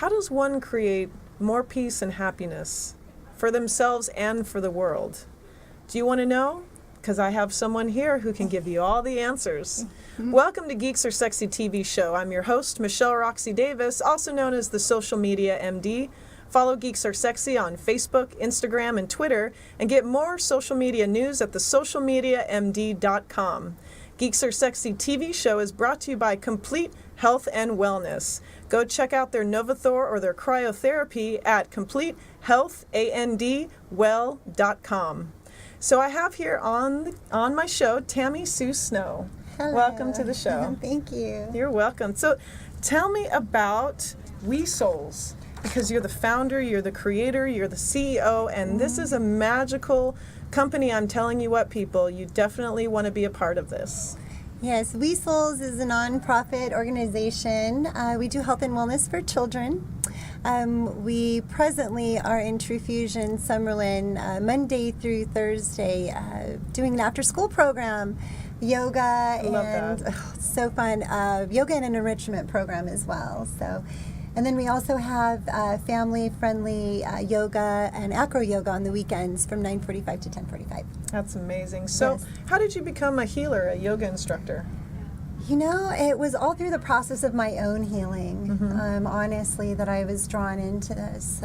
how does one create more peace and happiness for themselves and for the world? Do you want to know? Because I have someone here who can give you all the answers. Welcome to Geeks Are Sexy TV show. I'm your host, Michelle Roxy Davis, also known as the Social Media MD. Follow Geeks Are Sexy on Facebook, Instagram, and Twitter, and get more social media news at thesocialmediamd.com. Geeks Are Sexy TV show is brought to you by Complete Health and Wellness. Go check out their Novathor or their cryotherapy at completehealthandwell.com. So I have here on my show Tammy Sue Snow. Hello. Welcome to the show. Thank you. You're welcome. So tell me about We Souls, because you're the founder, you're the creator, you're the CEO, and this is a magical company. I'm telling you what, people, you definitely want to be a part of this. Yes, We Souls is a nonprofit organization. We do health and wellness for children. We presently are in True Fusion, Summerlin, Monday through Thursday, doing an after-school program, yoga, and so fun, yoga and an enrichment program as well. So, and then we also have family-friendly yoga and acro yoga on the weekends from 9:45 to 10:45. That's amazing. So Yes. How did you become a healer, a yoga instructor? You know, it was all through the process of my own healing, honestly, that I was drawn into this.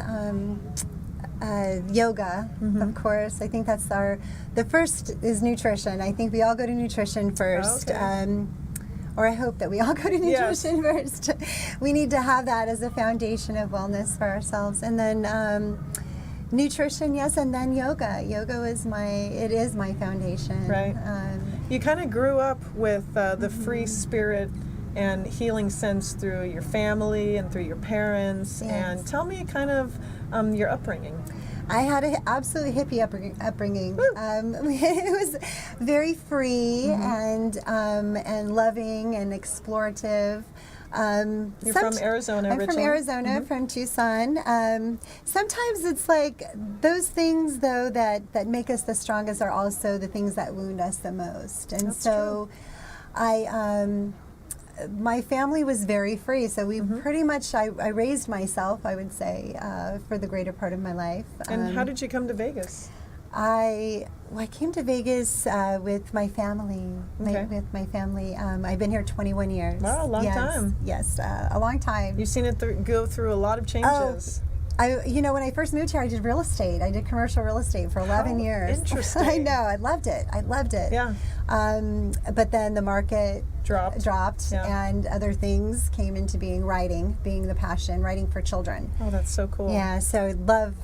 Yoga, of course. I think that's the first is nutrition. I think we all go to nutrition first. Okay. Or I hope that we all go to nutrition first. We need to have that as a foundation of wellness for ourselves. And then nutrition, yes, and then yoga. Yoga is my foundation. Right. You kind of grew up with the free spirit and healing sense through your family and through your parents. Yes. And tell me kind of your upbringing. I had an absolute hippie upbringing. It was very free and loving and explorative. You're from Arizona I'm originally? from Arizona, from Tucson. Sometimes it's like those things, though, that make us the strongest are also the things that wound us the most. And That's so true. my family was very free, so we pretty much, I raised myself, I would say, for the greater part of my life. And how did you come to Vegas? I came to Vegas with my family. Okay. I've been here 21 years. Wow, a long time. Yes, a long time. You've seen it go through a lot of changes. When I first moved here, I did real estate. I did commercial real estate for 11 years. Interesting. I know. I loved it. Yeah. But then the market dropped Yeah. and other things came into being, writing being the passion, writing for children. Oh, that's so cool. Yeah, so I love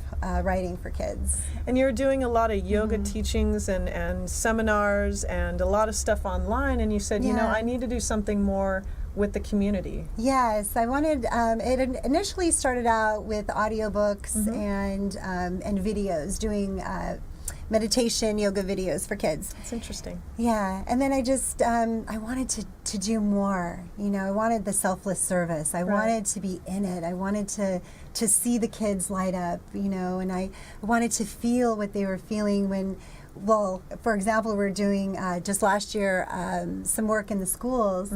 writing for kids. And you're doing a lot of yoga teachings and seminars and a lot of stuff online, and you said, you know, Yeah. I need to do something more with the community. Yes, I wanted, it initially started out with audiobooks and videos, doing meditation yoga videos for kids. It's interesting. Yeah, and then I just, I wanted to do more. You know, I wanted the selfless service. I wanted to be in it. I wanted to see the kids light up, you know, and I wanted to feel what they were feeling when, well, for example, we're doing just last year some work in the schools,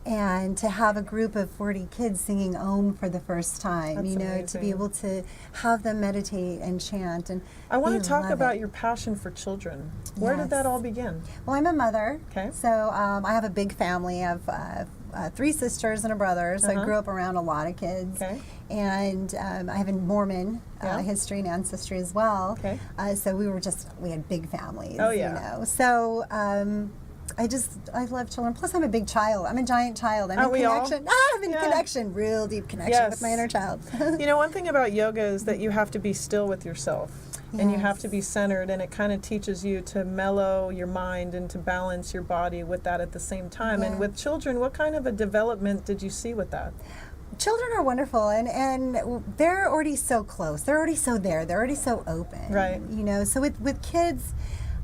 and to have a group of 40 kids singing Om for the first time, That's you know, amazing. to be able to have them meditate and chant. And I want they to talk love about it. your passion for children. Where did that Yes. all begin? Well, I'm a mother, Okay. so I have a big family. I have 3 sisters and a brother, so I grew up around a lot of kids. Okay. And I have a Mormon Yeah. history and ancestry as well. Okay. So we had big families. Oh, yeah. You know. So I love children. Plus, I'm a big child. I'm a giant child. I'm Aren't in we all? connection. I'm in Yeah. connection, real deep connection with my Yes. inner child. You know, one thing about yoga is that you have to be still with yourself. And you have Yes. to be centered, and it kind of teaches you to mellow your mind and to balance your body with that at the same time. And Yeah. with children, what kind of a development did you see with that? Children are wonderful, and they're already so close. They're already so there. They're already so open. Right. You know, so with kids,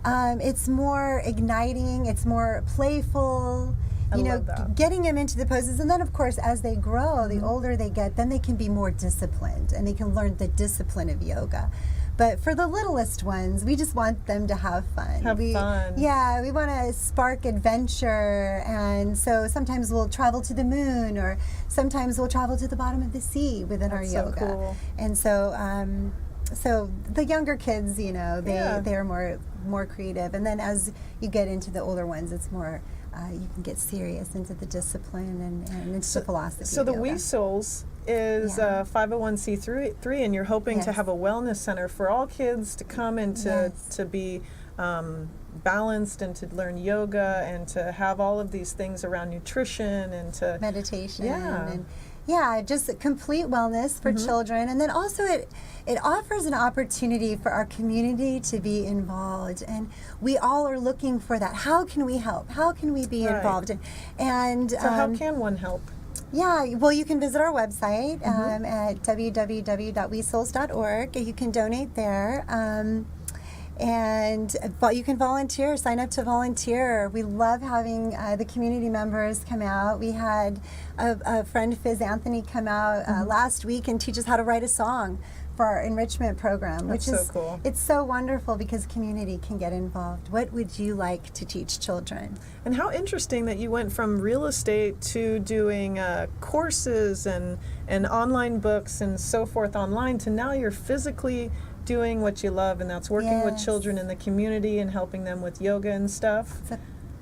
it's more igniting. It's more playful. I You know, love that. getting them into the poses, and then of course, as they grow, the older they get, then they can be more disciplined, and they can learn the discipline of yoga. But for the littlest ones, we just want them to have fun. Have fun. Yeah, we want to spark adventure, and so sometimes we'll travel to the moon, or sometimes we'll travel to the bottom of the sea within our That's so yoga. cool. And so the younger kids, they are more creative, and then as you get into the older ones, it's more you can get serious into the discipline and into the philosophy. So of the yoga. We Souls is Yeah. 501c3, and you're hoping to Yes. have a wellness center for all kids to come and to be balanced and to learn yoga and to have all of these things around nutrition and to meditation Yeah. and just complete wellness for children. And then also it offers an opportunity for our community to be involved, and we all are looking for that. How can we help? How can we be Right. involved? And so how can one help? yeah, well, you can visit our website at www.wesouls.org. You can donate there. And you can volunteer, sign up to volunteer. We love having the community members come out. We had a friend, Fizz Anthony, come out last week and teach us how to write a song for our enrichment program, That's which is so cool. It's so wonderful because community can get involved. What would you like to teach children? And how interesting that you went from real estate to doing courses and online books and so forth online to now you're physically doing what you love, and that's working with Yes. children in the community and helping them with yoga and stuff. It's a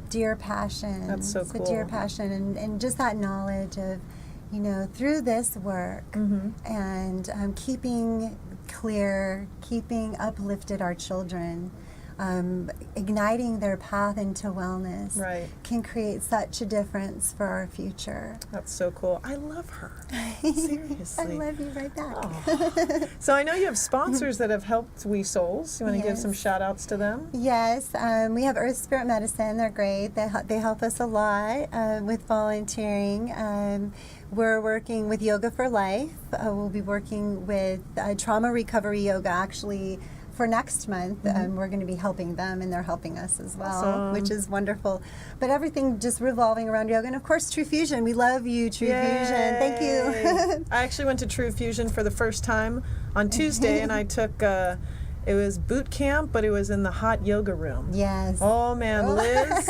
dear passion. That's so It's cool. a dear passion, and just that knowledge of, through this work and keeping clear, keeping uplifted our children, igniting their path into wellness Right. can create such a difference for our future. That's so cool. I love her. Seriously. I love you right back. Oh. So I know you have sponsors that have helped We Souls. You want to give some Yes. shout outs to them? Yes, we have Earth Spirit Medicine. They're great. They help us a lot with volunteering. We're working with Yoga for Life. We'll be working with Trauma Recovery Yoga actually for next month. We're going to be helping them, and they're helping us as well, Awesome. which is wonderful. But everything just revolving around yoga. And of course, True Fusion. We love you, True Fusion. Thank you. I actually went to True Fusion for the first time on Tuesday, and I took, it was boot camp, but it was in the hot yoga room. Yes. Oh man, Liz,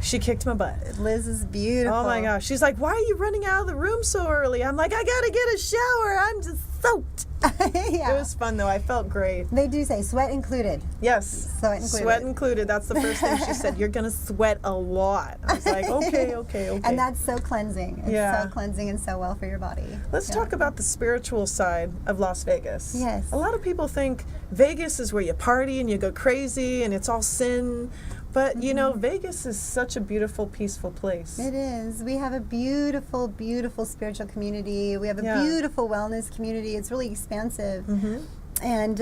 she kicked my butt. Liz is beautiful. Oh my gosh. She's like, why are you running out of the room so early? I'm like, I gotta get a shower. I'm just soaked. Yeah. It was fun though. I felt great. They do say sweat included. Yes. Sweat included. Sweat included. That's the first thing she said. You're going to sweat a lot. I was like, okay. And that's so cleansing. It's Yeah. so cleansing and so well for your body. Let's Yeah. talk about the spiritual side of Las Vegas. Yes. A lot of people think Vegas is where you party and you go crazy and it's all sin. But, Vegas is such a beautiful, peaceful place. It is. We have a beautiful, beautiful spiritual community. We have a Yeah. beautiful wellness community. It's really expansive. Mm-hmm. And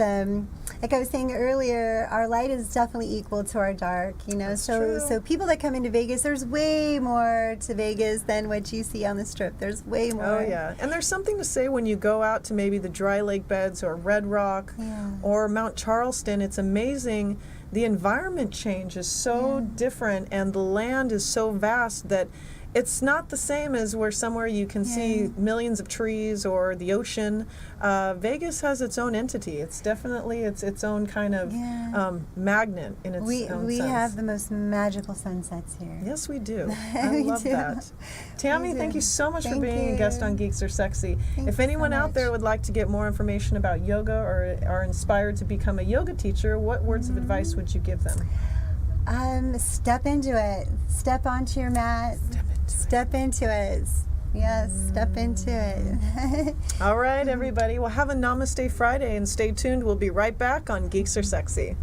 like I was saying earlier, our light is definitely equal to our dark. That's so true. so people that come into Vegas, there's way more to Vegas than what you see on the Strip. There's way more. Oh, yeah. And there's something to say when you go out to maybe the Dry Lake Beds or Red Rock or Mount Charleston. It's amazing. The environment change is so different, and the land is so vast that it's not the same as where somewhere you can see millions of trees or the ocean. Vegas has its own entity. It's definitely its own kind of magnet in its own We sense. have the most magical sunsets here. Yes, we do. I We love do. that. Tammy, We thank do. you so much for Thank being a guest you. on Geeks Are Sexy. Thank If you so anyone out there much. would like to get more information about yoga or are inspired to become a yoga teacher, what words of advice would you give them? Step into it. Step onto your mat. Step into it. Yes, step into it. All right, everybody. Well, have a Namaste Friday and stay tuned. We'll be right back on Geeks Are Sexy.